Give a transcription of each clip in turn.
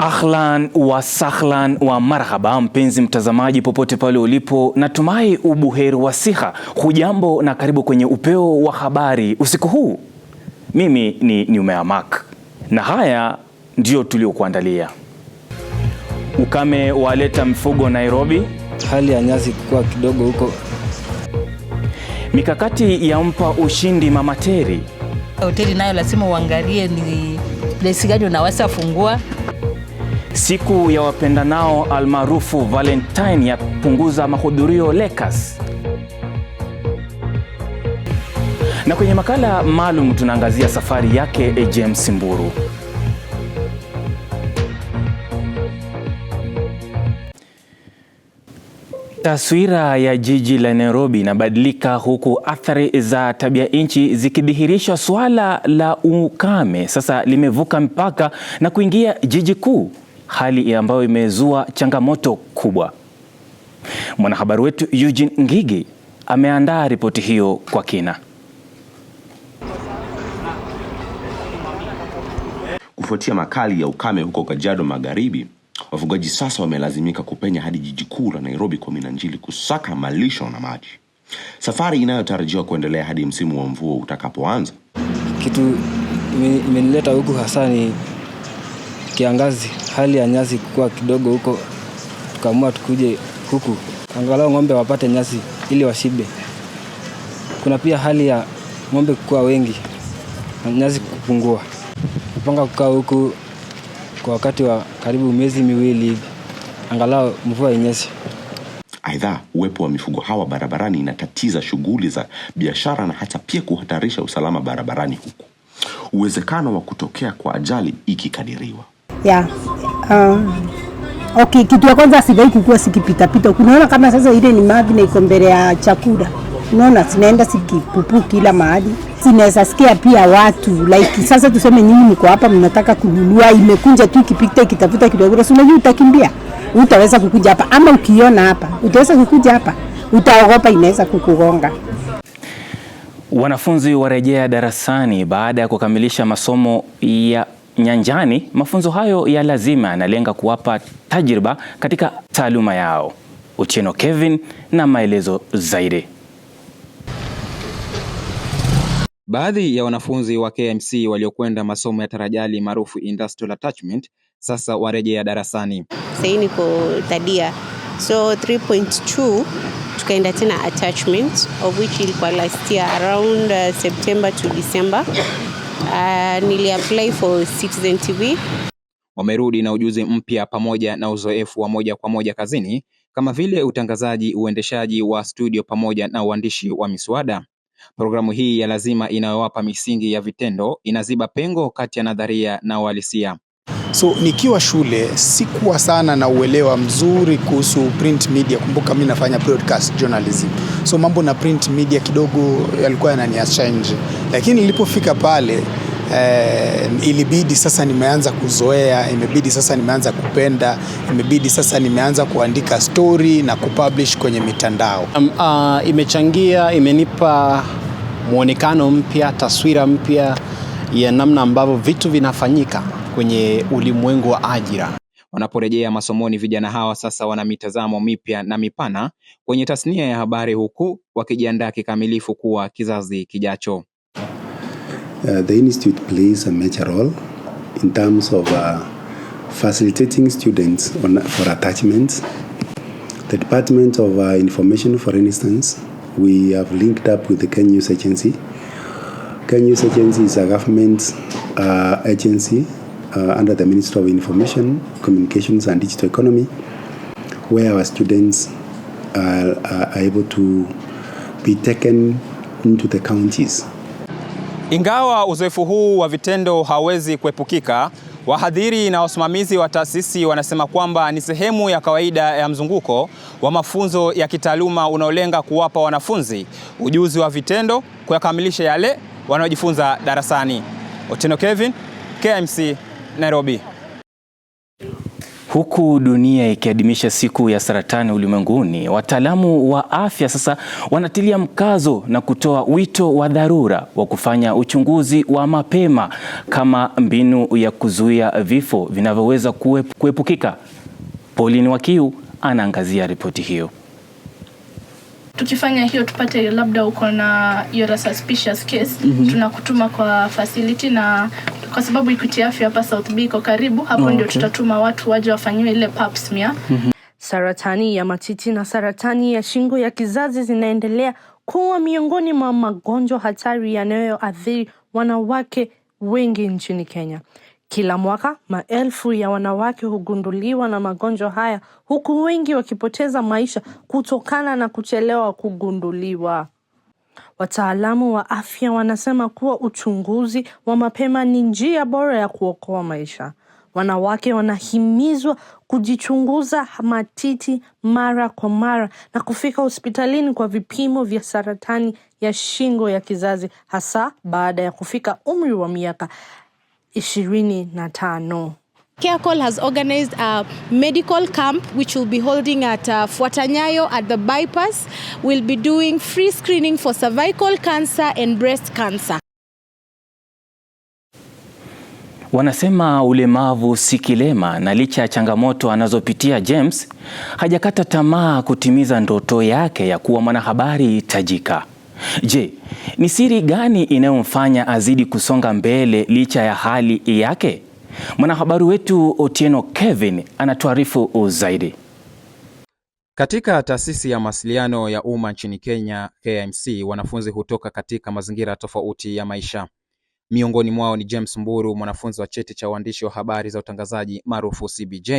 Ahlan wa sahlan wa marhaba mpenzi mtazamaji popote pale ulipo, natumai ubuheri wa siha. Hujambo na karibu kwenye upeo wa habari usiku huu. Mimi ni Numea Mark na haya ndio tuliokuandalia. Ukame waleta mifugo Nairobi, hali ya nyasi kukua kidogo huko. Mikakati yampa ushindi Mama Terry. Hoteli nayo lazima uangalie ni place gani unaweza fungua. Siku ya wapendanao almaarufu Valentine yapunguza mahudhurio Lakers. Na kwenye makala maalum tunaangazia safari yake James Mburu. Taswira ya jiji la Nairobi inabadilika huku athari za tabia nchi zikidhihirisha. Swala la ukame sasa limevuka mpaka na kuingia jiji kuu, hali ambayo imezua changamoto kubwa. Mwanahabari wetu Eugene Ngigi ameandaa ripoti hiyo kwa kina. Kufuatia makali ya ukame huko Kajiado Magharibi, wafugaji sasa wamelazimika kupenya hadi jiji kuu la Nairobi kwa minajili kusaka malisho na maji. Safari inayotarajiwa kuendelea hadi msimu wa mvua utakapoanza. Kitu imenileta huku hasa ni kiangazi, hali ya nyasi kukua kidogo huko, tukaamua tukuje huku angalau ng'ombe wapate nyasi ili washibe. Kuna pia hali ya ng'ombe kukua wengi na nyasi kupungua. Napanga kukaa huku kwa wakati wa karibu miezi miwili hivi, angalau mvua inyeshe. Aidha, uwepo wa mifugo hawa barabarani inatatiza shughuli za biashara na hata pia kuhatarisha usalama barabarani huku, uwezekano wa kutokea kwa ajali ikikadiriwa. Okay, kitu ya kwanza sigai kukua sikipita. Unaona kama sasa ile ni mavi na iko mbele ya chakula. Unaona sinaenda sikipupu kila mahali. Sinaweza sikia pia watu like sasa tuseme nyinyi mko hapa mnataka kununua, imekunja tu ikipita ikitafuta kidogo. So unajua utakimbia. Utaweza kukuja hapa ama ukiona hapa utaweza kukuja hapa. Utaogopa inaweza kukugonga. Wanafunzi warejea darasani baada ya kukamilisha masomo ya nyanjani. Mafunzo hayo ya lazima yanalenga kuwapa tajriba katika taaluma yao. Otieno Kevin na maelezo zaidi. Baadhi ya wanafunzi wa KMC waliokwenda masomo ya tarajali maarufu industrial attachment sasa warejea darasani. Sasa niko tadia. So 3.2 tukaenda tena attachment of which ilikuwa last year around September to December. Nili-apply for Citizen TV. Wamerudi na ujuzi mpya pamoja na uzoefu wa moja kwa moja kazini kama vile utangazaji, uendeshaji wa studio pamoja na uandishi wa miswada. Programu hii ya lazima inayowapa misingi ya vitendo inaziba pengo kati ya nadharia na uhalisia. So nikiwa shule sikuwa sana na uelewa mzuri kuhusu print media. Kumbuka mimi nafanya broadcast journalism. So mambo na print media kidogo yalikuwa yananichallenge. Lakini nilipofika pale ilibidi sasa nimeanza kuzoea, imebidi sasa nimeanza kupenda, imebidi sasa nimeanza kuandika story na kupublish kwenye mitandao. Imechangia, imenipa muonekano mpya, taswira mpya ya namna ambavyo vitu vinafanyika kwenye ulimwengu wa ajira. Wanaporejea masomoni, vijana hawa sasa wana mitazamo mipya na mipana kwenye tasnia ya habari huku wakijiandaa kikamilifu kuwa kizazi kijacho. The institute plays a major role in terms of facilitating students for attachments. The Department of Information, for instance, we have linked up with the Kenya News Agency. Kenya News Agency is a government agency under the Ministry of Information, Communications and Digital Economy, where our students are able to be taken into the counties. Ingawa uzoefu huu wa vitendo hawezi kuepukika, wahadhiri na wasimamizi wa taasisi wanasema kwamba ni sehemu ya kawaida ya mzunguko wa mafunzo ya kitaaluma unaolenga kuwapa wanafunzi ujuzi wa vitendo kuyakamilisha yale wanaojifunza darasani. Otieno Kevin, KMC, Nairobi. Huku dunia ikiadhimisha siku ya saratani ulimwenguni, wataalamu wa afya sasa wanatilia mkazo na kutoa wito wa dharura wa kufanya uchunguzi wa mapema kama mbinu ya kuzuia vifo vinavyoweza kuepukika. Pauline Wakiu anaangazia ripoti hiyo. Tukifanya hiyo tupate labda uko na your suspicious case, tunakutuma kwa facility, na kwa sababu Equity Afya hapa South B iko karibu hapo, ndio tutatuma watu waje wafanyiwe ile pap smear. Saratani ya matiti na saratani ya shingo ya kizazi zinaendelea kuwa miongoni mwa magonjwa hatari yanayoathiri wanawake wengi nchini Kenya. Kila mwaka maelfu ya wanawake hugunduliwa na magonjwa haya, huku wengi wakipoteza maisha kutokana na kuchelewa kugunduliwa. Wataalamu wa afya wanasema kuwa uchunguzi wa mapema ni njia bora ya kuokoa maisha. Wanawake wanahimizwa kujichunguza matiti mara kwa mara na kufika hospitalini kwa vipimo vya saratani ya shingo ya kizazi, hasa baada ya kufika umri wa miaka 25. CareCall has organized a medical camp which will be holding at Fuata Nyayo at the bypass. We'll be doing free screening for cervical cancer and breast cancer. Wanasema ulemavu si kilema, na licha ya changamoto anazopitia James, hajakata tamaa kutimiza ndoto yake ya kuwa mwanahabari tajika. Je, ni siri gani inayomfanya azidi kusonga mbele licha ya hali yake? Mwanahabari wetu Otieno Kevin anatuarifu zaidi. Katika taasisi ya mawasiliano ya umma nchini Kenya, KMC, wanafunzi hutoka katika mazingira tofauti ya maisha. Miongoni mwao ni James Mburu, mwanafunzi wa cheti cha uandishi wa habari za utangazaji maarufu CBJ.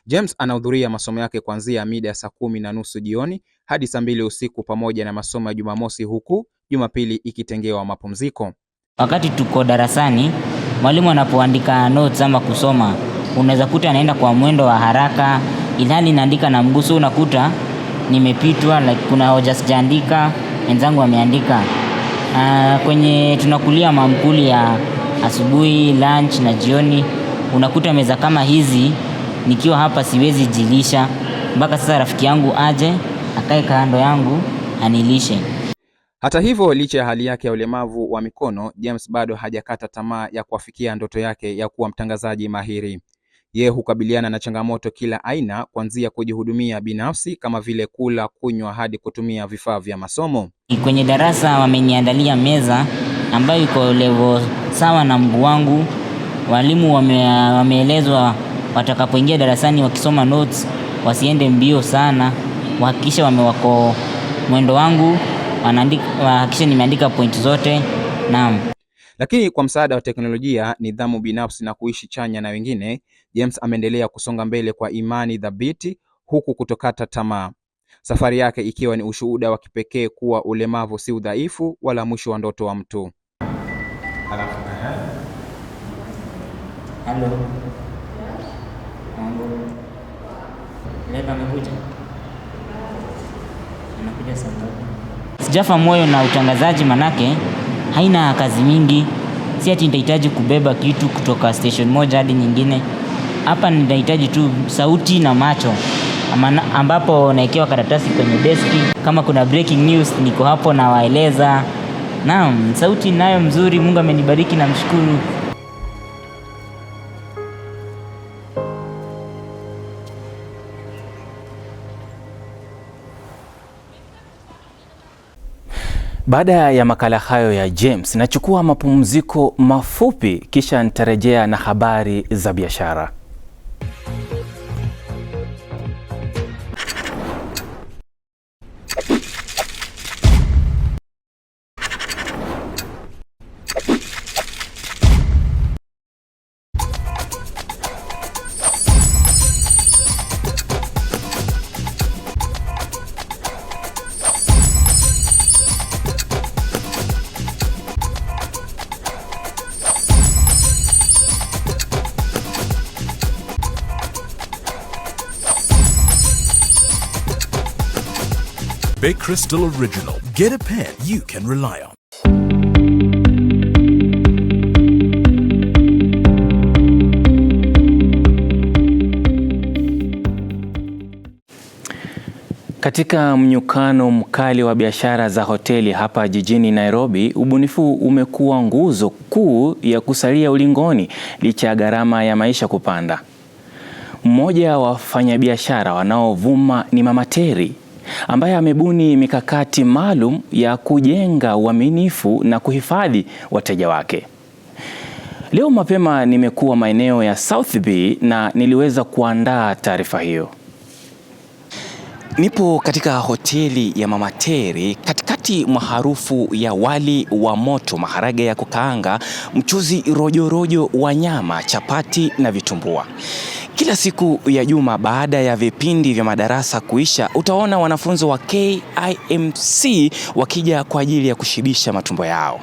James anahudhuria masomo yake kuanzia mida ya saa 10:30 jioni hadi saa 2 usiku, pamoja na masomo ya Jumamosi, huku Jumapili ikitengewa mapumziko. Wakati tuko darasani, mwalimu anapoandika notes ama kusoma, unaweza kuta anaenda kwa mwendo wa haraka, ilhali naandika na mguso, unakuta nimepitwa, like kuna hoja sijaandika, wenzangu wameandika. Kwenye tunakulia mamkuli ya asubuhi, lunch na jioni, unakuta meza kama hizi nikiwa hapa siwezi jilisha, mpaka sasa rafiki yangu aje akae kando yangu anilishe. Hata hivyo, licha ya hali yake ya ulemavu wa mikono, James bado hajakata tamaa ya kuafikia ndoto yake ya kuwa mtangazaji mahiri. Yeye hukabiliana na changamoto kila aina, kuanzia kujihudumia binafsi kama vile kula, kunywa, hadi kutumia vifaa vya masomo. Kwenye darasa wameniandalia meza ambayo iko level sawa na mguu wangu. Walimu wameelezwa watakapoingia darasani wakisoma notes wasiende mbio sana, wahakikisha wako mwendo wangu, wahakikisha nimeandika point zote. Naam. Lakini kwa msaada wa teknolojia, nidhamu binafsi na kuishi chanya na wengine, James ameendelea kusonga mbele kwa imani dhabiti, huku kutokata tamaa. Safari yake ikiwa ni ushuhuda wa kipekee kuwa ulemavu si udhaifu wala mwisho wa ndoto wa mtu. Hello. Leba amekuja. Anakuja saa ngapi? Sijafa moyo na utangazaji, manake haina kazi mingi. Si ati nitahitaji kubeba kitu kutoka station moja hadi nyingine. Hapa nitahitaji tu sauti na macho, ambapo naekewa karatasi kwenye deski. Kama kuna breaking news, niko hapo na waeleza. Naam, sauti nayo mzuri, Mungu amenibariki na mshukuru. Baada ya makala hayo ya James, nachukua mapumziko mafupi, kisha nitarejea na habari za biashara. Bay Crystal Original. Get a pen you can rely on. Katika mnyukano mkali wa biashara za hoteli hapa jijini Nairobi, ubunifu umekuwa nguzo kuu ya kusalia ulingoni licha ya gharama ya maisha kupanda. Mmoja wa wafanyabiashara wanaovuma ni Mama Terry, ambaye amebuni mikakati maalum ya kujenga uaminifu na kuhifadhi wateja wake. Leo mapema nimekuwa maeneo ya South B na niliweza kuandaa taarifa hiyo. Nipo katika hoteli ya Mama Terry katikati mwa harufu ya wali wa moto, maharage ya kukaanga, mchuzi rojo wa nyama, chapati na vitumbua. Kila siku ya juma baada ya vipindi vya madarasa kuisha, utaona wanafunzi wa KIMC wakija kwa ajili ya kushibisha matumbo yao.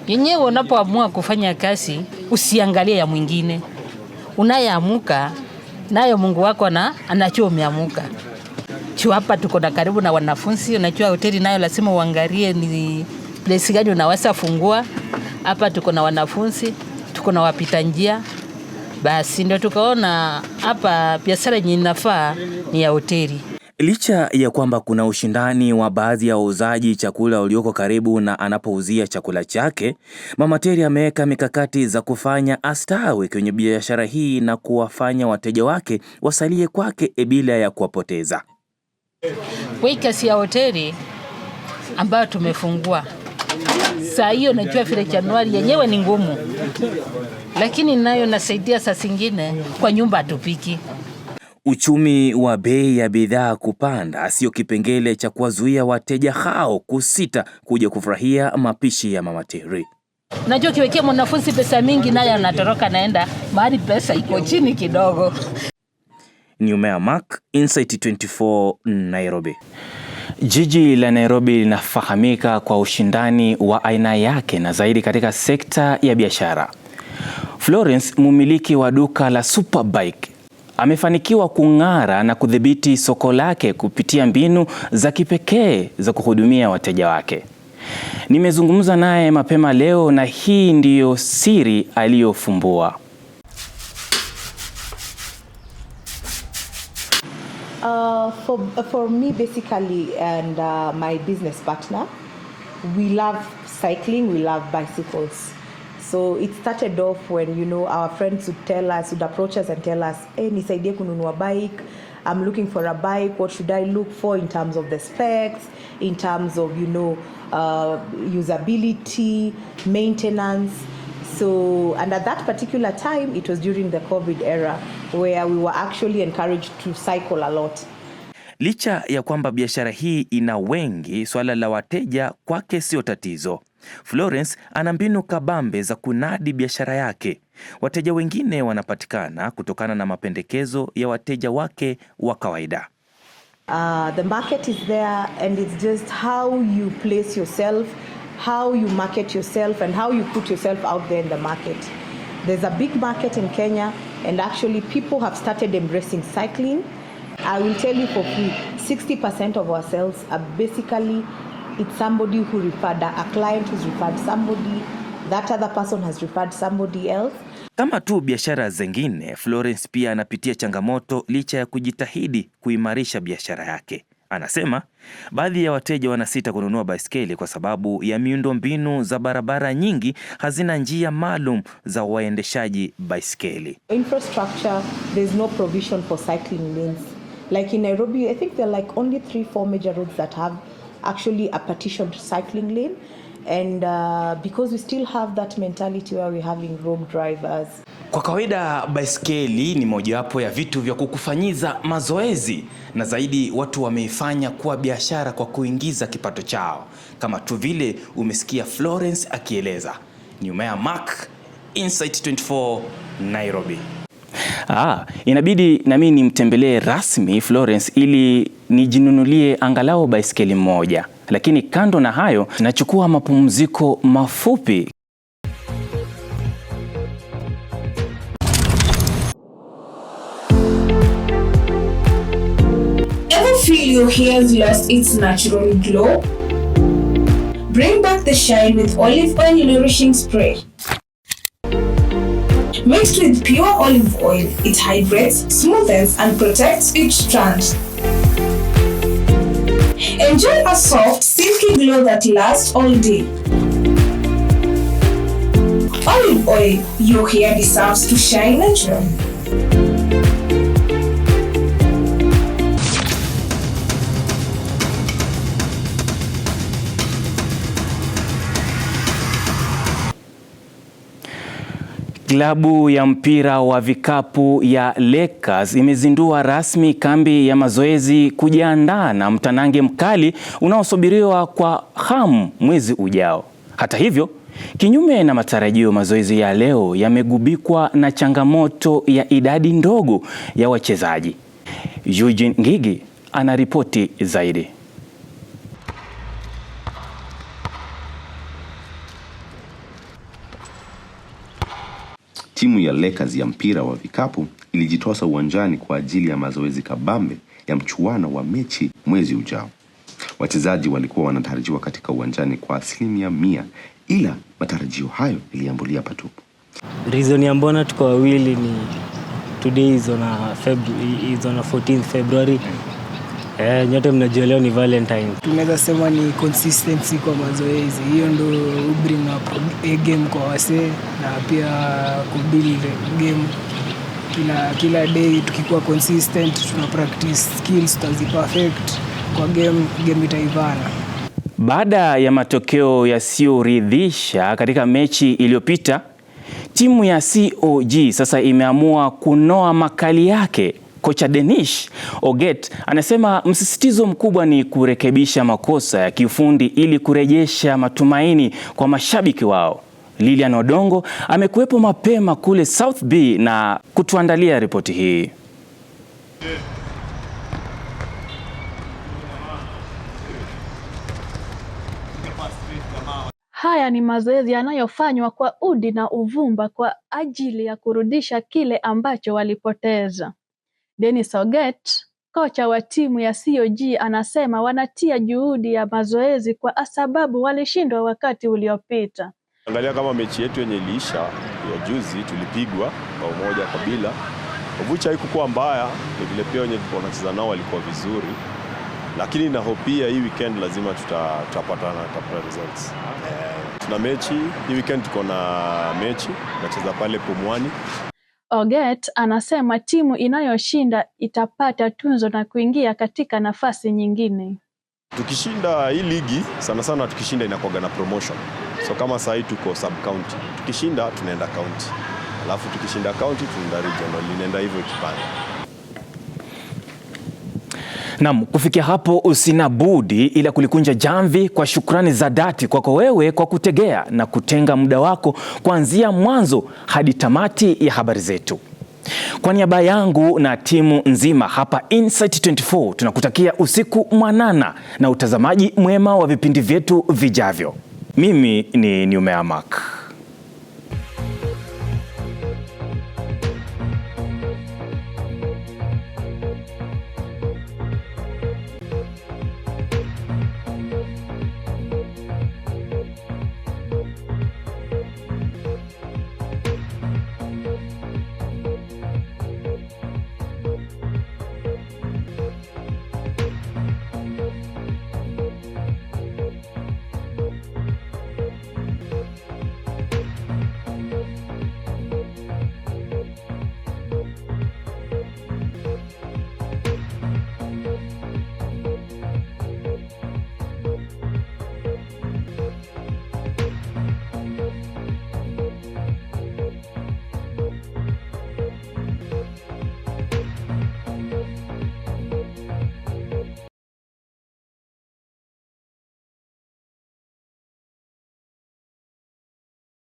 Yenyewe unapoamua kufanya kazi, usiangalie ya mwingine. Unayeamuka nayo Mungu wako anajua umeamuka. Hapa tuko na karibu na wanafunzi, unajua hoteli nayo lazima uangalie ni place gani unaweza fungua. Hapa tuko na wanafunzi, tuko na wapita njia. Basi ndio tukaona hapa biashara yenye inafaa ni ya hoteli. Licha ya kwamba kuna ushindani wa baadhi ya wauzaji chakula ulioko karibu na anapouzia chakula chake, Mama Terry ameweka mikakati za kufanya astawi kwenye biashara hii na kuwafanya wateja wake wasalie kwake bila ya kuwapoteza. Kazi ya hoteli ambayo tumefungua saa hiyo, najua vile Januari yenyewe ni ngumu, lakini nayo nasaidia saa zingine kwa nyumba atupiki. Uchumi wa bei ya bidhaa kupanda sio kipengele cha kuwazuia wateja hao kusita kuja kufurahia mapishi ya Mama Terry. Najua kiwekea mwanafunzi pesa mingi naye anatoroka naenda mahali pesa iko chini kidogo. Nyumea Mark, Insight 24, Nairobi. Jiji la Nairobi linafahamika kwa ushindani wa aina yake na zaidi katika sekta ya biashara. Florence, mumiliki wa duka la Superbike, amefanikiwa kung'ara na kudhibiti soko lake kupitia mbinu za kipekee za kuhudumia wateja wake. Nimezungumza naye mapema leo na hii ndiyo siri aliyofumbua. For me basically and my business partner, we love cycling, we love bicycles. So it started off when, our friends would approach us and tell us, hey, nisaidie kununua bike, I'm looking for a bike, what should I look for in terms of the specs, in terms of, usability, maintenance. So, and at that particular time, it was during the COVID era where we were actually encouraged to cycle a lot. Licha ya kwamba biashara hii ina wengi, swala la wateja kwake sio tatizo. Florence ana mbinu kabambe za kunadi biashara yake. Wateja wengine wanapatikana kutokana na mapendekezo ya wateja wake wa kawaida. The market is there and it's just how you place yourself, how you market yourself and how you put yourself out there in the market. There's a big market in Kenya and actually people have started embracing cycling. I will tell you for free, 60% of our sales are basically it's somebody who referred, a client who's referred somebody, that other person has referred somebody else. Kama tu biashara zingine, Florence pia anapitia changamoto licha ya kujitahidi kuimarisha biashara yake. Anasema baadhi ya wateja wanasita kununua baiskeli kwa sababu ya miundombinu za barabara nyingi hazina njia maalum za waendeshaji baiskeli. Infrastructure, there's no provision for cycling lanes. Like in Nairobi, I think there are like only 3-4 major roads that have actually a partitioned cycling lane. And because we still have that mentality where we're having rogue drivers. Kwa kawaida baiskeli ni mojawapo ya vitu vya kukufanyiza mazoezi, na zaidi watu wameifanya kuwa biashara kwa kuingiza kipato chao, kama tu vile umesikia Florence akieleza. Nyumea Mark, Insight 24, Nairobi. Inabidi na mimi nimtembelee rasmi Florence ili nijinunulie angalau baiskeli moja. Lakini kando na hayo, nachukua mapumziko mafupi. Ever feel your hair has lost its natural glow? Bring back the shine with olive oil nourishing spray. Mixed with pure olive oil, it hydrates, smoothens, and protects each strand. Enjoy a soft, silky glow that lasts all day. Olive oil, your hair deserves to shine naturally. Klabu ya mpira wa vikapu ya Lakers imezindua rasmi kambi ya mazoezi kujiandaa na mtanange mkali unaosubiriwa kwa hamu mwezi ujao. Hata hivyo, kinyume na matarajio, mazoezi ya leo yamegubikwa na changamoto ya idadi ndogo ya wachezaji. Eugene Ngigi anaripoti zaidi. Timu ya Lakers ya mpira wa vikapu ilijitosa uwanjani kwa ajili ya mazoezi kabambe ya mchuano wa mechi mwezi ujao. Wachezaji walikuwa wanatarajiwa katika uwanjani kwa 100%, ila matarajio hayo yaliambulia patupu. Reason ya mbona tuko wawili ni today is on 14th February. Nyote mnajua leo ni Valentine. Tunaweza sema ni consistency kwa mazoezi. Hiyo ndo bring up game kwa wasee na pia kubuild game. Kila day tukikuwa consistent, tuna practice skills perfect kwa game itaivana. Baada ya matokeo yasiyoridhisha katika mechi iliyopita, timu ya COG sasa imeamua kunoa makali yake. Kocha Denish Oget anasema msisitizo mkubwa ni kurekebisha makosa ya kiufundi ili kurejesha matumaini kwa mashabiki wao. Lilian Odongo amekuwepo mapema kule South B na kutuandalia ripoti hii. Haya ni mazoezi yanayofanywa kwa udi na uvumba kwa ajili ya kurudisha kile ambacho walipoteza. Dennis Oget, kocha wa timu ya COG, anasema wanatia juhudi ya mazoezi kwa sababu walishindwa wakati uliopita. Angalia kama mechi yetu yenye iliisha ya juzi tulipigwa bao 1-0. Ovucha haikuwa mbaya, vile pia wenye tunacheza nao walikuwa vizuri. Lakini na hopia hii weekend lazima tutapata results. Tuna mechi hii weekend, tuko na mechi tunacheza pale Pumwani. Oget anasema timu inayoshinda itapata tunzo na kuingia katika nafasi nyingine. Tukishinda hii ligi sana tukishinda inakuwa na promotion. So kama sasa hii tuko sub county. Tukishinda tunaenda county. Alafu tukishinda county tunaenda regional, inaenda hivyo kipande. Naam, kufikia hapo usina budi ila kulikunja jamvi kwa shukrani za dhati kwako wewe kwa kutegea na kutenga muda wako kuanzia mwanzo hadi tamati ya habari zetu. Kwa niaba yangu na timu nzima hapa Insight 24 tunakutakia usiku mwanana na utazamaji mwema wa vipindi vyetu vijavyo. Mimi ni Numeamak.